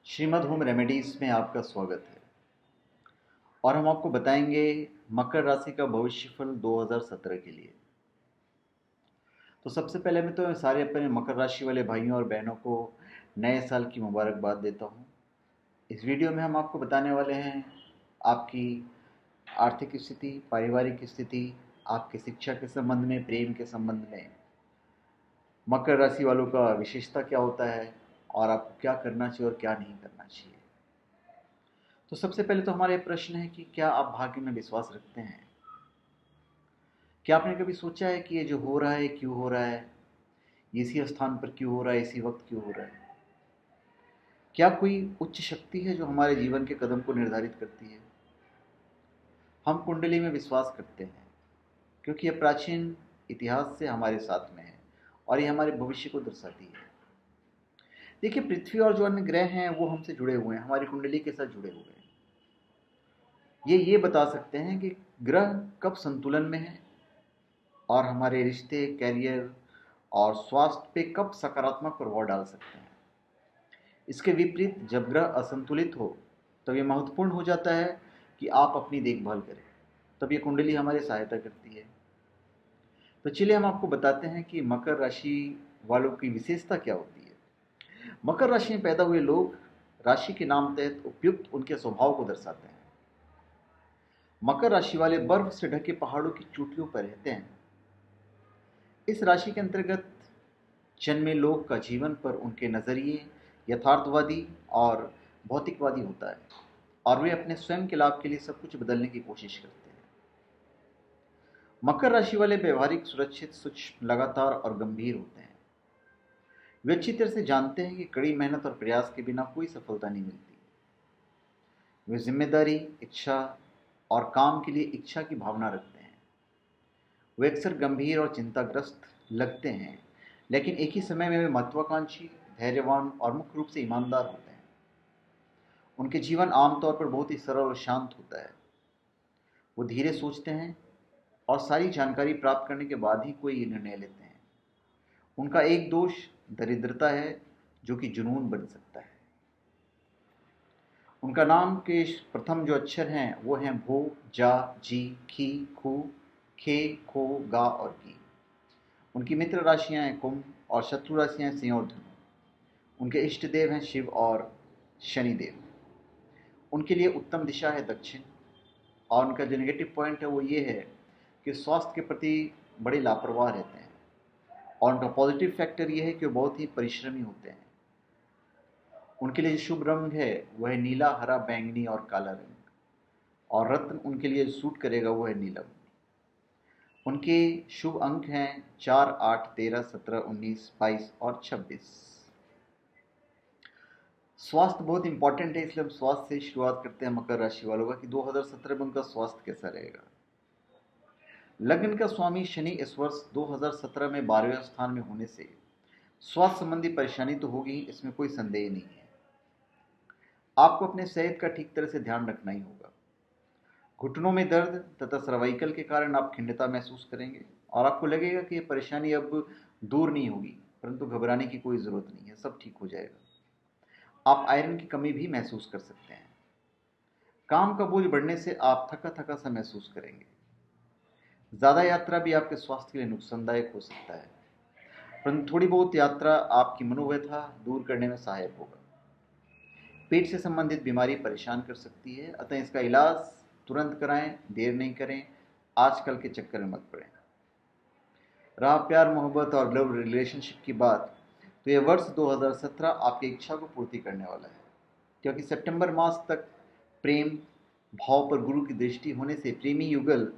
Shrimad home remedies में आपका स्वागत है। और हम आपको बताएंगे मकर राशि का भविष्यफल 2017 के लिए। तो सबसे पहले मैं तो सारे अपने मकर राशि वाले भाइयों और बहनों को नए साल की मुबारकबाद देता हूँ। इस वीडियो में हम आपको बताने वाले हैं आपकी आर्थिक स्थिति, पारिवारिक स्थिति, आपकी शिक्षा के संबंध में, प्रेम के संबंध में, मकर राशि वालों का विशेषता क्या होता है और आपको क्या करना चाहिए और क्या नहीं करना चाहिए। तो सबसे पहले तो हमारा ये प्रश्न है कि क्या आप भाग्य में विश्वास रखते हैं? क्या आपने कभी सोचा है कि ये जो हो रहा है क्यों हो रहा है, ये इसी स्थान पर क्यों हो रहा है, इसी वक्त क्यों हो रहा है? क्या कोई उच्च शक्ति है जो हमारे जीवन के कदम को निर्धारित करती है? हम कुंडली में विश्वास करते हैं क्योंकि यह प्राचीन इतिहास से हमारे साथ में है और ये हमारे भविष्य को दर्शाती है। देखिए, पृथ्वी और जो अन्य ग्रह हैं वो हमसे जुड़े हुए हैं, हमारी कुंडली के साथ जुड़े हुए हैं। ये बता सकते हैं कि ग्रह कब संतुलन में है और हमारे रिश्ते, कैरियर और स्वास्थ्य पे कब सकारात्मक प्रभाव डाल सकते हैं। इसके विपरीत जब ग्रह असंतुलित हो तब ये महत्वपूर्ण हो जाता है कि आप अपनी देखभाल करें। तब ये कुंडली हमारी सहायता करती है। तो चलिए हम आपको बताते हैं कि मकर राशि वालों की विशेषता क्या होती है। मकर राशि में पैदा हुए लोग राशि के नाम तहत उपयुक्त उनके स्वभाव को दर्शाते हैं। मकर राशि वाले बर्फ से ढके पहाड़ों की चोटियों पर रहते हैं। इस राशि के अंतर्गत जन्मे लोग का जीवन पर उनके नजरिए यथार्थवादी और भौतिकवादी होता है और वे अपने स्वयं के लाभ के लिए सब कुछ बदलने की कोशिश करते हैं। मकर राशि वाले व्यवहारिक, सुरक्षित, सूक्ष्म, लगातार और गंभीर होते हैं। वे अच्छी तरह से जानते हैं कि कड़ी मेहनत और प्रयास के बिना कोई सफलता नहीं मिलती। वे जिम्मेदारी, इच्छा और काम के लिए इच्छा की भावना रखते हैं। वे अक्सर गंभीर और चिंताग्रस्त लगते हैं, लेकिन एक ही समय में वे महत्वाकांक्षी, धैर्यवान और मुख्य रूप से ईमानदार होते हैं। उनके जीवन आमतौर पर बहुत ही सरल और शांत होता है। वो धीरे सोचते हैं और सारी जानकारी प्राप्त करने के बाद ही कोई निर्णय लेते हैं। उनका एक दोष दरिद्रता है, जो कि जुनून बन सकता है। उनका नाम के प्रथम जो अक्षर हैं वो हैं भो, जा, जी, खी, खू, खे, खो, गा और की। उनकी मित्र राशियां हैं कुंभ और शत्रु राशियां हैं सिंह और धनु। उनके इष्ट देव हैं शिव और शनिदेव। उनके लिए उत्तम दिशा है दक्षिण। और उनका जो नेगेटिव पॉइंट है वो ये है कि स्वास्थ्य के प्रति बड़े लापरवाह रहते हैं। और उनका पॉजिटिव फैक्टर ये है कि वो बहुत ही परिश्रमी होते हैं। उनके लिए जो शुभ रंग है वह है नीला, हरा, बैंगनी और काला रंग। और रत्न उनके लिए सूट करेगा वो है नीलम। उनके शुभ अंक हैं 4, 8, 13, 17, 19, 22 और 26। स्वास्थ्य बहुत इंपॉर्टेंट है, इसलिए हम स्वास्थ्य से शुरुआत करते हैं मकर राशि वालों का कि 2017 में उनका स्वास्थ्य कैसा रहेगा। लग्न का स्वामी शनि इस वर्ष 2017 में 12वें स्थान में होने से स्वास्थ्य संबंधी परेशानी तो होगी, इसमें कोई संदेह नहीं है। आपको अपने सेहत का ठीक तरह से ध्यान रखना ही होगा। घुटनों में दर्द तथा सर्वाइकल के कारण आप खिन्नता महसूस करेंगे और आपको लगेगा कि यह परेशानी अब दूर नहीं होगी, परंतु घबराने की कोई ज़रूरत नहीं है, सब ठीक हो जाएगा। आप आयरन की कमी भी महसूस कर सकते हैं। काम का बोझ बढ़ने से आप थका थका सा महसूस करेंगे। ज़्यादा यात्रा भी आपके स्वास्थ्य के लिए नुकसानदायक हो सकता है, परंतु थोड़ी बहुत यात्रा आपकी मनोव्यथा दूर करने में सहायक होगा। पेट से संबंधित बीमारी परेशान कर सकती है, अतः इसका इलाज तुरंत कराएं, देर नहीं करें, आजकल के चक्कर में मत पड़ें। रहा प्यार, मोहब्बत और लव रिलेशनशिप की बात, तो यह वर्ष 2017 आपकी इच्छा को पूर्ति करने वाला है, क्योंकि सितंबर मास तक प्रेम भाव पर गुरु की दृष्टि होने से प्रेमी युगल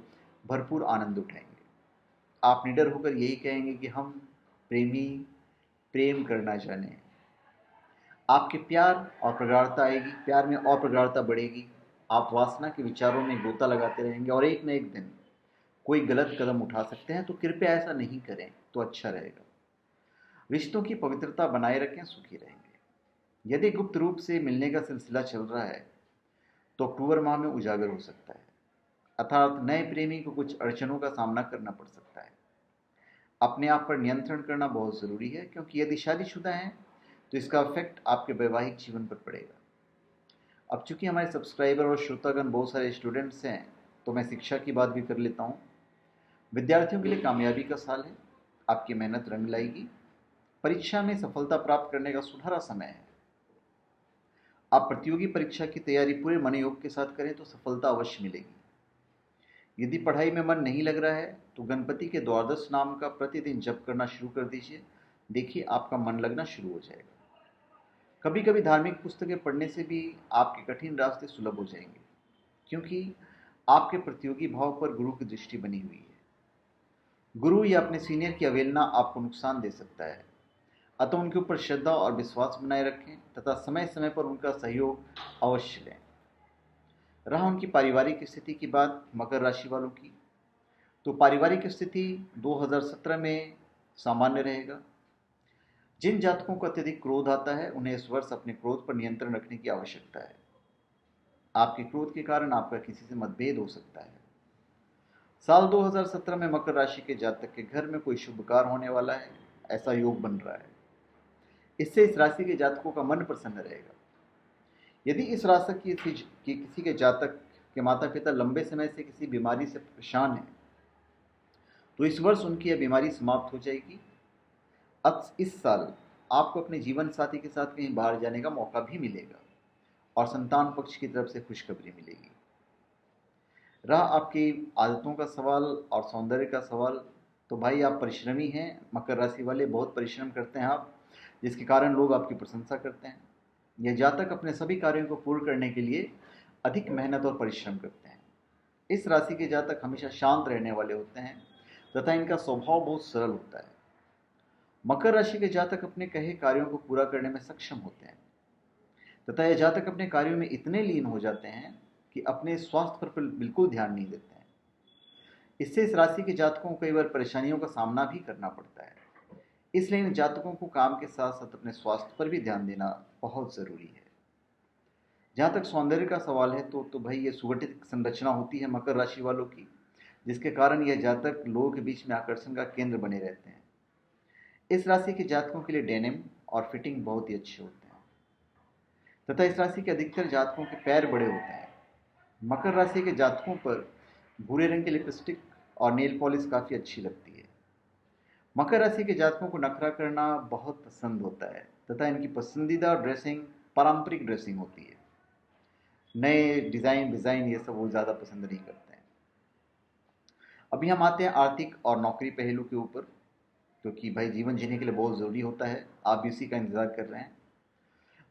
भरपूर आनंद उठाएंगे। आप निडर होकर यही कहेंगे कि हम प्रेमी प्रेम करना जाने। आपके प्यार और प्रगाढ़ता आएगी, प्यार में और प्रगाढ़ता बढ़ेगी। आप वासना के विचारों में गोता लगाते रहेंगे और एक न एक दिन कोई गलत कदम उठा सकते हैं, तो कृपया ऐसा नहीं करें तो अच्छा रहेगा। रिश्तों की पवित्रता बनाए रखें, सुखी रहेंगे। यदि गुप्त रूप से मिलने का सिलसिला चल रहा है तो अक्टूबर माह में उजागर हो सकता है, अर्थात नए प्रेमी को कुछ अड़चनों का सामना करना पड़ सकता है। अपने आप पर नियंत्रण करना बहुत ज़रूरी है, क्योंकि यदि शादीशुदा हैं तो इसका इफेक्ट आपके वैवाहिक जीवन पर पड़ेगा। अब चूंकि हमारे सब्सक्राइबर और श्रोतागण बहुत सारे स्टूडेंट्स हैं, तो मैं शिक्षा की बात भी कर लेता हूँ। विद्यार्थियों के लिए कामयाबी का साल है। आपकी मेहनत रंग लाएगी। परीक्षा में सफलता प्राप्त करने का सुनहरा समय है। आप प्रतियोगी परीक्षा की तैयारी पूरे मनोयोग के साथ करें तो सफलता अवश्य मिलेगी। यदि पढ़ाई में मन नहीं लग रहा है तो गणपति के द्वादश नाम का प्रतिदिन जप करना शुरू कर दीजिए। देखिए आपका मन लगना शुरू हो जाएगा। कभी कभी धार्मिक पुस्तकें पढ़ने से भी आपके कठिन रास्ते सुलभ हो जाएंगे, क्योंकि आपके प्रतियोगी भाव पर गुरु की दृष्टि बनी हुई है। गुरु या अपने सीनियर की अवहेलना आपको नुकसान दे सकता है, अतः उनके ऊपर श्रद्धा और विश्वास बनाए रखें तथा समय समय पर उनका सहयोग अवश्य लें। रहा उनकी पारिवारिक स्थिति की बात मकर राशि वालों की, तो पारिवारिक स्थिति 2017 में सामान्य रहेगा। जिन जातकों को अत्यधिक क्रोध आता है उन्हें इस वर्ष अपने क्रोध पर नियंत्रण रखने की आवश्यकता है। आपके क्रोध के कारण आपका किसी से मतभेद हो सकता है। साल 2017 में मकर राशि के जातक के घर में कोई शुभ कार्य होने वाला है, ऐसा योग बन रहा है। इससे इस राशि के जातकों का मन प्रसन्न रहेगा। यदि इस राशि की किसी के जातक के माता पिता लंबे समय से किसी बीमारी से परेशान हैं, तो इस वर्ष उनकी यह बीमारी समाप्त हो जाएगी। अब इस साल आपको अपने जीवन साथी के साथ कहीं बाहर जाने का मौका भी मिलेगा और संतान पक्ष की तरफ से खुशखबरी मिलेगी। रहा आपकी आदतों का सवाल और सौंदर्य का सवाल, तो भाई आप परिश्रमी हैं। मकर राशि वाले बहुत परिश्रम करते हैं आप, जिसके कारण लोग आपकी प्रशंसा करते हैं। यह जातक अपने सभी कार्यों को पूर्ण करने के लिए अधिक मेहनत और परिश्रम करते हैं। इस राशि के जातक हमेशा शांत रहने वाले होते हैं तथा इनका स्वभाव बहुत सरल होता है। मकर राशि के जातक अपने कहे कार्यों को पूरा करने में सक्षम होते हैं तथा यह जातक अपने कार्यों में इतने लीन हो जाते हैं कि अपने स्वास्थ्य पर बिल्कुल ध्यान नहीं देते हैं। इससे इस राशि के जातकों को कई बार परेशानियों का सामना भी करना पड़ता है। इसलिए इन जातकों को काम के साथ साथ अपने स्वास्थ्य पर भी ध्यान देना बहुत ज़रूरी है। जहाँ तक सौंदर्य का सवाल है तो भाई ये सुगठित संरचना होती है मकर राशि वालों की, जिसके कारण यह जातक लोगों के बीच में आकर्षण का केंद्र बने रहते हैं। इस राशि के जातकों के लिए डेनिम और फिटिंग बहुत ही अच्छे होते हैं तथा इस राशि के अधिकतर जातकों के पैर बड़े होते हैं। मकर राशि के जातकों पर भूरे रंग की लिपस्टिक और नेल पॉलिश काफ़ी अच्छी लगती है। मकर राशि के जातकों को नखरा करना बहुत पसंद होता है तथा इनकी पसंदीदा ड्रेसिंग पारंपरिक ड्रेसिंग होती है। नए डिज़ाइन ये सब वो ज़्यादा पसंद नहीं करते हैं। अभी हम आते हैं आर्थिक और नौकरी पहलू के ऊपर, क्योंकि भाई जीवन जीने के लिए बहुत ज़रूरी होता है। आप भी इसी का इंतज़ार कर रहे हैं।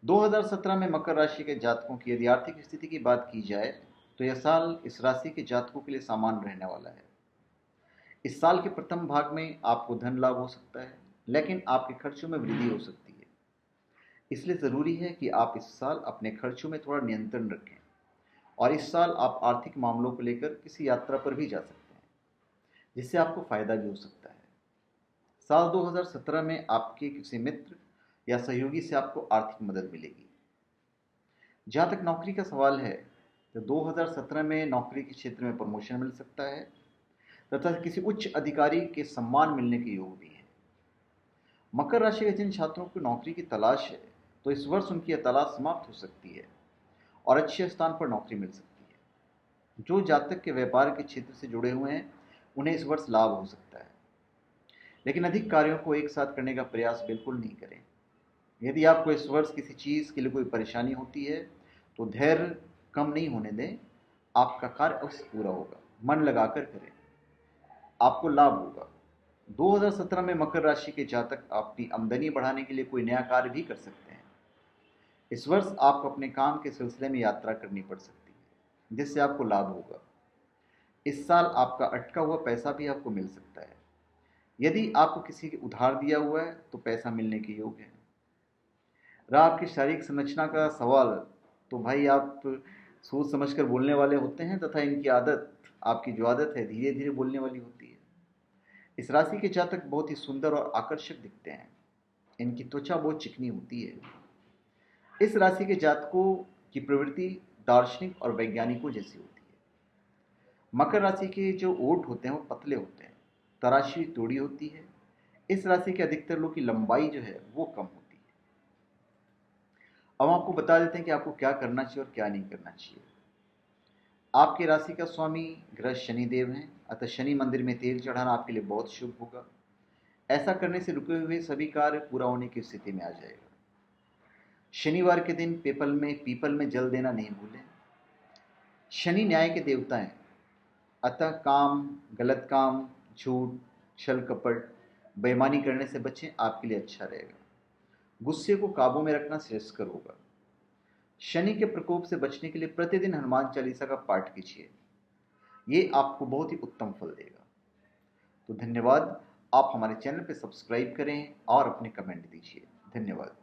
2017 में मकर राशि के जातकों की यदि आर्थिक स्थिति की बात की जाए तो यह साल इस राशि के जातकों के लिए सामान्य रहने वाला है। इस साल के प्रथम भाग में आपको धन लाभ हो सकता है, लेकिन आपके खर्चों में वृद्धि हो सकती है। इसलिए ज़रूरी है कि आप इस साल अपने खर्चों में थोड़ा नियंत्रण रखें और इस साल आप आर्थिक मामलों को लेकर किसी यात्रा पर भी जा सकते हैं, जिससे आपको फ़ायदा भी हो सकता है। साल 2017 में आपके किसी मित्र या सहयोगी से आपको आर्थिक मदद मिलेगी। जहाँ तक नौकरी का सवाल है तो 2017 में नौकरी के क्षेत्र में प्रमोशन मिल सकता है तथा किसी उच्च अधिकारी के सम्मान मिलने के योग भी है। मकर राशि के जिन छात्रों को नौकरी की तलाश है तो इस वर्ष उनकी यह तलाश समाप्त हो सकती है और अच्छे स्थान पर नौकरी मिल सकती है। जो जातक के व्यापार के क्षेत्र से जुड़े हुए हैं उन्हें इस वर्ष लाभ हो सकता है, लेकिन अधिक कार्यों को एक साथ करने का प्रयास बिल्कुल नहीं करें। यदि आपको इस वर्ष किसी चीज़ के लिए कोई परेशानी होती है तो धैर्य कम नहीं होने दें। आपका कार्य अवश्य पूरा होगा। मन लगाकर करें, आपको लाभ होगा। 2017 में मकर राशि के जातक अपनी आमदनी बढ़ाने के लिए कोई नया कार्य भी कर सकते हैं। इस वर्ष आपको अपने काम के सिलसिले में यात्रा करनी पड़ सकती है, जिससे आपको लाभ होगा। इस साल आपका अटका हुआ पैसा भी आपको मिल सकता है। यदि आपको किसी के उधार दिया हुआ है तो पैसा मिलने के योग है। रहा आपकी शारीरिक संरचना का सवाल, तो भाई आप सोच समझकर बोलने वाले होते हैं तथा इनकी आदत, आपकी जो आदत है धीरे धीरे बोलने वाली होती है। इस राशि के जातक बहुत ही सुंदर और आकर्षक दिखते हैं। इनकी त्वचा बहुत चिकनी होती है। इस राशि के जातकों की प्रवृत्ति दार्शनिक और वैज्ञानिकों जैसी होती है। मकर राशि के जो ओठ होते हैं वो पतले होते हैं, तराशी तोड़ी होती है। इस राशि के अधिकतर लोग की लंबाई जो है वो कम होती है। अब आपको बता देते हैं कि आपको क्या करना चाहिए और क्या नहीं करना चाहिए। आपकी राशि का स्वामी ग्रह शनिदेव हैं, अतः शनि मंदिर में तेल चढ़ाना आपके लिए बहुत शुभ होगा। ऐसा करने से रुके हुए सभी कार्य पूरा होने की स्थिति में आ जाएगा। शनिवार के दिन पीपल में जल देना नहीं भूलें। शनि न्याय के देवता हैं, अतः गलत काम, झूठ, छल कपट, बेईमानी करने से बचें, आपके लिए अच्छा रहेगा। गुस्से को काबू में रखना श्रेयस्कर होगा। शनि के प्रकोप से बचने के लिए प्रतिदिन हनुमान चालीसा का पाठ कीजिए, ये आपको बहुत ही उत्तम फल देगा। तो धन्यवाद। आप हमारे चैनल पर सब्सक्राइब करें और अपने कमेंट दीजिए। धन्यवाद।